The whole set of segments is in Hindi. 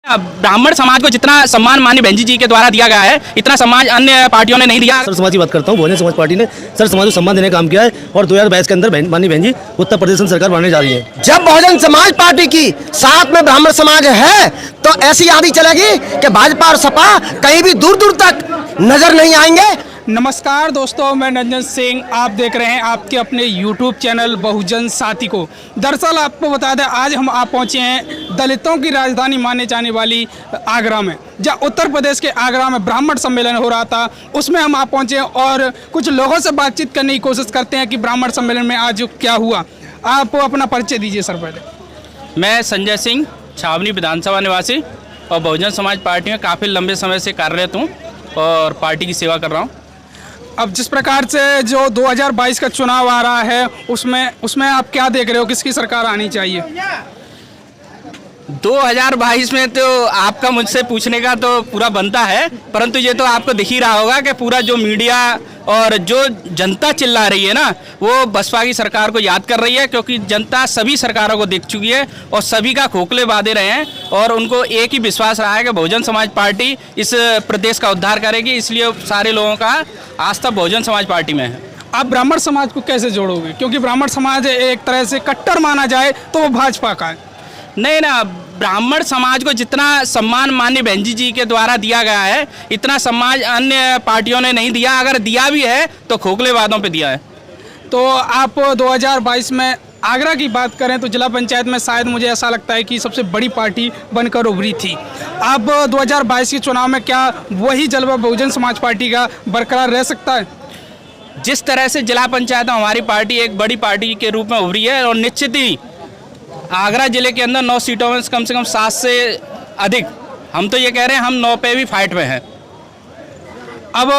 ब्राह्मण समाज को जितना सम्मान माननीय बहन जी के द्वारा दिया गया है, इतना सम्मान अन्य पार्टियों ने नहीं दिया। सर समाज की बात करता हूँ। बहुजन समाज पार्टी ने सर समाज को सम्मान देने का काम किया है और 2022 के अंदर माननीय बहन जी उत्तर प्रदेश में सरकार बनाने जा रही है। जब बहुजन समाज पार्टी की साथ में ब्राह्मण समाज है तो ऐसी आंधी चलेगी कि भाजपा और सपा कहीं भी दूर दूर तक नजर नहीं आएंगे। नमस्कार दोस्तों, मैं रंजन सिंह, आप देख रहे हैं आपके अपने YouTube चैनल बहुजन साथी को। दरअसल आपको बता दें, आज हम आप पहुंचे हैं दलितों की राजधानी माने जाने वाली आगरा में, जहां उत्तर प्रदेश के आगरा में ब्राह्मण सम्मेलन हो रहा था। उसमें हम आप पहुंचे और कुछ लोगों से बातचीत करने की कोशिश करते हैं कि ब्राह्मण सम्मेलन में आज क्या हुआ। आप अपना परिचय दीजिए सर पहले। मैं संजय सिंह, छावनी विधानसभा निवासी और बहुजन समाज पार्टी में काफ़ी लंबे समय से कार्यरत हूँ और पार्टी की सेवा कर रहा हूँ। अब जिस प्रकार से जो 2022 का चुनाव आ रहा है उसमें आप क्या देख रहे हो, किसकी सरकार आनी चाहिए? 2022 में तो आपका मुझसे पूछने का तो पूरा बनता है, परंतु ये तो आपको दिख ही रहा होगा कि पूरा जो मीडिया और जो जनता चिल्ला रही है ना, वो बसपा की सरकार को याद कर रही है, क्योंकि जनता सभी सरकारों को देख चुकी है और सभी का खोखले बांधे रहे हैं और उनको एक ही विश्वास रहा है कि बहुजन समाज पार्टी इस प्रदेश का उद्धार करेगी। इसलिए सारे लोगों का आस्था बहुजन समाज पार्टी में है। आप ब्राह्मण समाज को कैसे जोड़ोगे, क्योंकि ब्राह्मण समाज एक तरह से कट्टर माना जाए तो वो भाजपा का है? नहीं ना, ब्राह्मण समाज को जितना सम्मान माननीय बहन जी के द्वारा दिया गया है, इतना सम्मान अन्य पार्टियों ने नहीं दिया। अगर दिया भी है तो खोखले वादों पे दिया है। तो आप 2022 में आगरा की बात करें तो जिला पंचायत में शायद मुझे ऐसा लगता है कि सबसे बड़ी पार्टी बनकर उभरी थी। अब 2022 के चुनाव में क्या वही जलवा बहुजन समाज पार्टी का बरकरार रह सकता है? जिस तरह से जिला पंचायत में हमारी पार्टी एक बड़ी पार्टी के रूप में उभरी है और निश्चित ही आगरा जिले के अंदर 9 सीटों में से कम 7 से अधिक, हम तो ये कह रहे हैं हम 9 पे भी फाइट में हैं। अब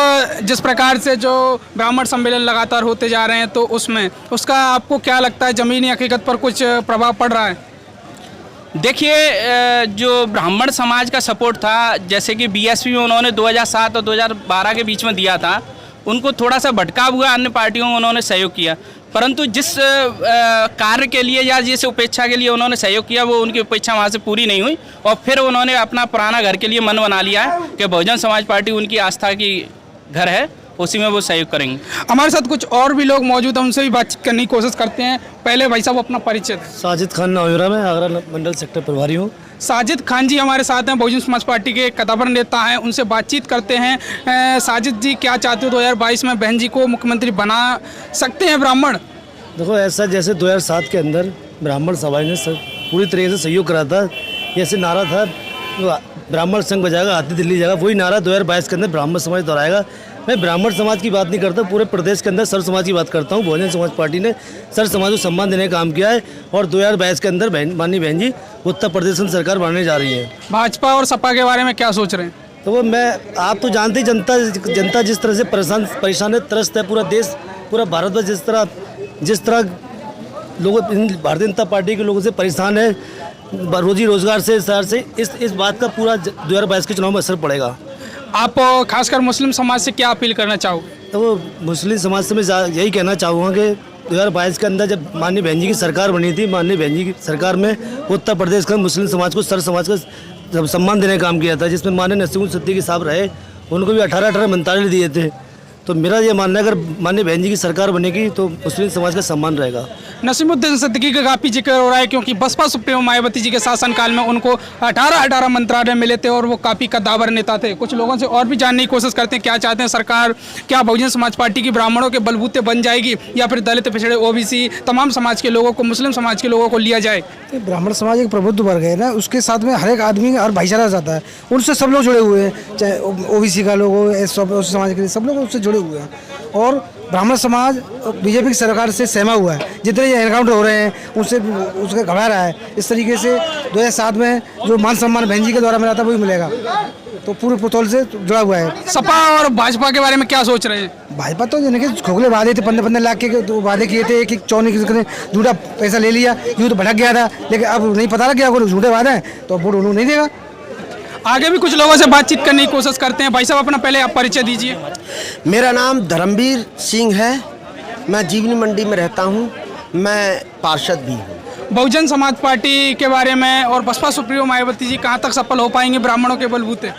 जिस प्रकार से जो ब्राह्मण सम्मेलन लगातार होते जा रहे हैं तो उसका आपको क्या लगता है, ज़मीनी हकीकत पर कुछ प्रभाव पड़ रहा है? देखिए, जो ब्राह्मण समाज का सपोर्ट था, जैसे कि बीएसपी में उन्होंने 2007 और 2012 के बीच में दिया था, उनको थोड़ा सा भटकाव हुआ, अन्य पार्टियों में उन्होंने सहयोग किया, परंतु जिस कार्य के लिए या जिस उपेक्षा के लिए उन्होंने सहयोग किया, वो उनकी उपेक्षा वहाँ से पूरी नहीं हुई और फिर उन्होंने अपना पुराना घर के लिए मन बना लिया है कि बहुजन समाज पार्टी उनकी आस्था की घर है, उसी में वो सहयोग करेंगे। हमारे साथ कुछ और भी लोग मौजूद हैं, उनसे भी बातचीत करने की कोशिश करते हैं। पहले भाई साहब अपना परिचय दें। साजिद खान नाम, मैं आगरा मंडल सेक्टर प्रभारी हूँ। साजिद खान जी हमारे साथ हैं, बहुजन समाज पार्टी के कदावर नेता हैं, उनसे बातचीत करते हैं। साजिद जी, क्या चाहते हो 2022 में बहन जी को मुख्यमंत्री बना सकते हैं ब्राह्मण? देखो, ऐसा जैसे 2007 के अंदर ब्राह्मण समाज ने पूरी तरीके से सहयोग करा था, जैसे नारा था ब्राह्मण संघ बजाएगा हाथी दिल्ली जाएगा, वही नारा 2022 के अंदर ब्राह्मण समाज दोहराएगा। मैं ब्राह्मण समाज की बात नहीं करता, पूरे प्रदेश के अंदर सर्व समाज की बात करता हूँ। बहुजन समाज पार्टी ने सर्व समाज को सम्मान देने का काम किया है और 2022 के अंदर माननीय बहन जी उत्तर प्रदेश में सरकार बनाने जा रही है। भाजपा और सपा के बारे में क्या सोच रहे हैं? तो वो आप तो जानते ही, जनता जिस तरह से परेशान है, त्रस्त है पूरा देश, पूरा भारतवर्ष जिस तरह लोग भारतीय जनता पार्टी के लोगों से परेशान है, रोजी रोजगार से इस बात का पूरा 2022 के चुनाव में असर पड़ेगा। आप खासकर मुस्लिम समाज से क्या अपील करना चाहोगे? तो वो मुस्लिम समाज से मैं यही कहना चाहूँगा कि 2022 के अंदर जब माननीय बहन जी की सरकार बनी थी, माननीय बहन जी की सरकार में उत्तर प्रदेश का मुस्लिम समाज को सर्व समाज का सम्मान देने का काम किया था, जिसमें माननीय नसीमुद्दीन सिद्दीकी साहब रहे, उनको भी 18 मंत्रालय दिए थे। तो मेरा ये मानना है अगर माननीय बहन जी की सरकार बनेगी तो मुस्लिम समाज का सम्मान रहेगा। नसीमुद्दीन सिद्दीकी का काफ़ी जिक्र हो रहा है, क्योंकि बसपा सुप्रीमो मायावती जी के शासनकाल में उनको 18 मंत्रालय मिले थे और वो काफ़ी कद्दावर नेता थे। कुछ लोगों से और भी जानने की कोशिश करते हैं, क्या चाहते हैं सरकार? क्या बहुजन समाज पार्टी की ब्राह्मणों के बलबूते बन जाएगी या फिर दलित, पिछड़े, ओबीसी तमाम समाज के लोगों को, मुस्लिम समाज के लोगों को लिया जाए? ब्राह्मण समाज एक प्रबुद्ध वर्ग है ना, उसके साथ में हर एक आदमी हर भाईचारा जाता है, उनसे सब लोग जुड़े हुए हैं, चाहे ओबीसी का लोग हो, एस समाज के, सब लोग उससे जुड़े हुए हैं। और ब्राह्मण समाज बीजेपी की सरकार से सहमा हुआ है, जितने ये एनकाउंटर हो रहे हैं उसके घबरा रहा है। इस तरीके से 2007 में जो मान सम्मान बहन जी के द्वारा मिला था वही मिलेगा, तो पूरे पुतौल से जुड़ा हुआ है। सपा और भाजपा के बारे में क्या सोच रहे हैं? भाजपा तो जिनके खोखले वादे थे, 15 लाख के तो वादे किए थे, कि चौनी किसी झूठा पैसा ले लिया, यूँ तो भटक गया था, लेकिन अब नहीं पता लग गया वो झूठे वादे हैं तो वोट उन्होंने नहीं देगा। आगे भी कुछ लोगों से बातचीत करने की कोशिश करते हैं। भाई साहब अपना पहले आप परिचय दीजिए। मेरा नाम धर्मवीर सिंह है, मैं जीवनी मंडी में रहता हूँ, मैं पार्षद भी हूँ। बहुजन समाज पार्टी के बारे में और बसपा सुप्रीमो मायावती जी कहाँ तक सफल हो पाएंगे ब्राह्मणों के बलबूते?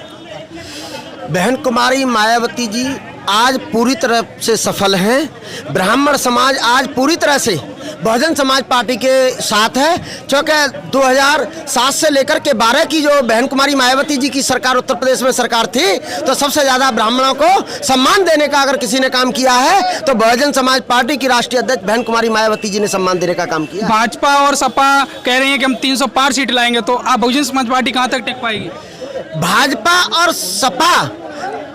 बहन कुमारी मायावती जी आज पूरी तरह से सफल हैं। ब्राह्मण समाज आज पूरी तरह से बहुजन समाज पार्टी के साथ है, क्योंकि 2007 से लेकर के 12 की जो बहन कुमारी मायावती जी की सरकार उत्तर प्रदेश में सरकार थी, तो सबसे ज़्यादा ब्राह्मणों को सम्मान देने का अगर किसी ने काम किया है तो बहुजन समाज पार्टी की राष्ट्रीय अध्यक्ष बहन कुमारी मायावती जी ने सम्मान देने का काम किया। भाजपा और सपा कह रही है कि हम 300 पार सीट लाएंगे, तो आप बहुजन समाज पार्टी कहाँ तक टिक पाएगी? भाजपा और सपा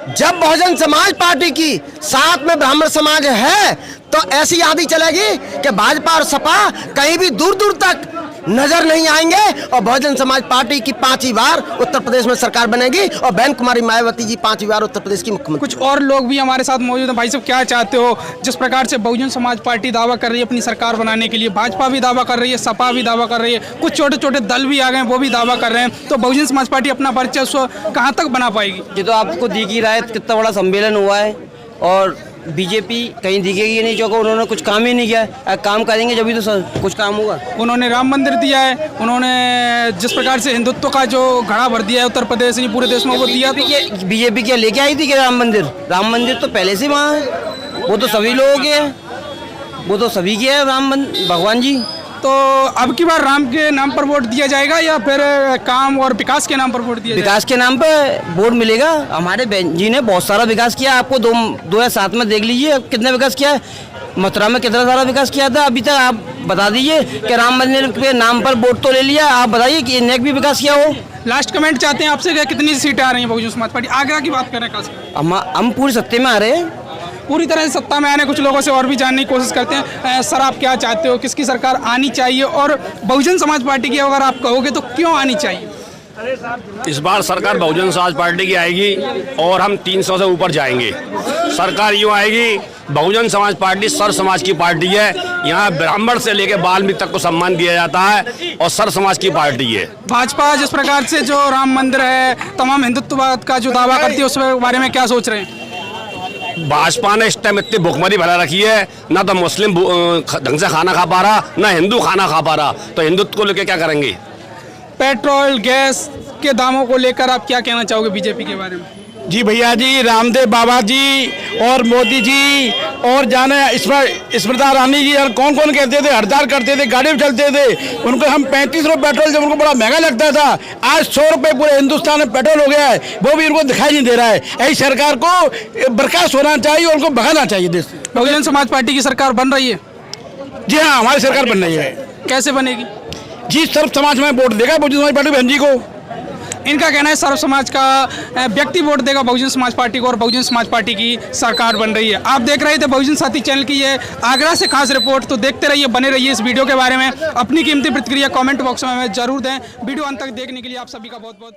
जब बहुजन समाज पार्टी की साथ में ब्राह्मण समाज है तो ऐसी यादी चलेगी कि भाजपा और सपा कहीं भी दूर दूर तक नजर नहीं आएंगे और बहुजन समाज पार्टी की 5वीं बार उत्तर प्रदेश में सरकार बनेगी और बहन कुमारी मायावती जी 5वीं बार उत्तर प्रदेश की मुख्यमंत्री। कुछ और लोग भी हमारे साथ मौजूद हैं। भाई साहब, क्या चाहते हो? जिस प्रकार से बहुजन समाज पार्टी दावा कर रही है अपनी सरकार बनाने के लिए, भाजपा भी दावा कर रही है, सपा भी दावा कर रही है, कुछ छोटे छोटे दल भी आ गए वो भी दावा कर रहे हैं, तो बहुजन समाज पार्टी अपना वर्चस्व कहाँ तक बना पाएगी? ये तो आपको दिख ही रहा है कितना बड़ा सम्मेलन हुआ है और बीजेपी कहीं दिखेगी नहीं, क्योंकि उन्होंने कुछ काम ही नहीं किया। काम करेंगे जब भी तो कुछ काम होगा। उन्होंने राम मंदिर दिया है, उन्होंने जिस प्रकार से हिंदुत्व का जो घड़ा भर दिया है उत्तर प्रदेश नहीं पूरे देश में वो दिया। बीजेपी क्या लेके आई थी कि राम मंदिर तो पहले से वहाँ है, वो तो सभी लोगों के है, वो तो सभी के है भगवान जी। तो अब की बार राम के नाम पर वोट दिया जाएगा या फिर काम और विकास के नाम पर वोट दिया जाएगा? विकास के नाम पे वोट मिलेगा। हमारे बहन जी ने बहुत सारा विकास किया, आपको 2007 में देख लीजिए कितना विकास किया है। मथुरा में कितना सारा विकास किया था। अभी तक आप बता दीजिए कि राम मंदिर के नाम पर वोट तो ले लिया, आप बताइए कि नेक भी विकास किया हो। लास्ट कमेंट चाहते हैं आपसे कि कितनी सीटें आ रही हैं बहुजन समाज पार्टी? आगरा की बात करें खास, हम पूरी सत्ते में आ रहे हैं, पूरी तरह से सत्ता में आने। कुछ लोगों से और भी जानने की कोशिश करते हैं। सर, आप क्या चाहते हो, किसकी सरकार आनी चाहिए और बहुजन समाज पार्टी की अगर आप कहोगे तो क्यों आनी चाहिए? इस बार सरकार बहुजन समाज पार्टी की आएगी और हम 300 से ऊपर जाएंगे। सरकार यूँ आएगी, बहुजन समाज पार्टी सर समाज की पार्टी है। यहाँ ब्राह्मण से लेकर बाल्मीकि तक को सम्मान दिया जाता है और सर समाज की पार्टी है। भाजपा जिस प्रकार से जो राम मंदिर है, तमाम हिंदुत्ववाद का जो दावा करती है, उस बारे में क्या सोच रहे हैं? भाजपा ने इस टाइम इतनी भुखमरी फैला रखी है, ना तो मुस्लिम ढंग से खाना खा पा रहा, ना हिंदू खाना खा पा रहा, तो हिंदुत्व को लेकर क्या करेंगे? पेट्रोल गैस के दामों को लेकर आप क्या कहना चाहोगे बीजेपी के बारे में? जी भैया जी, रामदेव बाबा जी और मोदी जी और जाने स्मृति ईरानी जी और कौन कौन कहते थे, हड़ताल करते थे, गाड़ी में चलते थे, उनको हम 35 रुपये पेट्रोल जब उनको बड़ा महंगा लगता था, आज 100 रुपये पूरे हिंदुस्तान में पेट्रोल हो गया है, वो भी उनको दिखाई नहीं दे रहा है। ऐसी सरकार को बर्खास्त होना चाहिए और उनको भगाना चाहिए देश से। बहुजन समाज पार्टी की सरकार बन रही है? जी हाँ, हमारी सरकार बन रही है। कैसे बनेगी? जी, सर्व समाज में वोट देगा बहुजन समाज पार्टी बहन जी को। इनका कहना है सर्व समाज का व्यक्ति वोट देगा बहुजन समाज पार्टी को और बहुजन समाज पार्टी की सरकार बन रही है। आप देख रहे थे बहुजन साथी चैनल की ये आगरा से खास रिपोर्ट। तो देखते रहिए, बने रहिए इस वीडियो के बारे में। अपनी कीमती प्रतिक्रिया कमेंट बॉक्स में हमें जरूर दें। वीडियो अंत तक देखने के लिए आप सभी का बहुत बहुत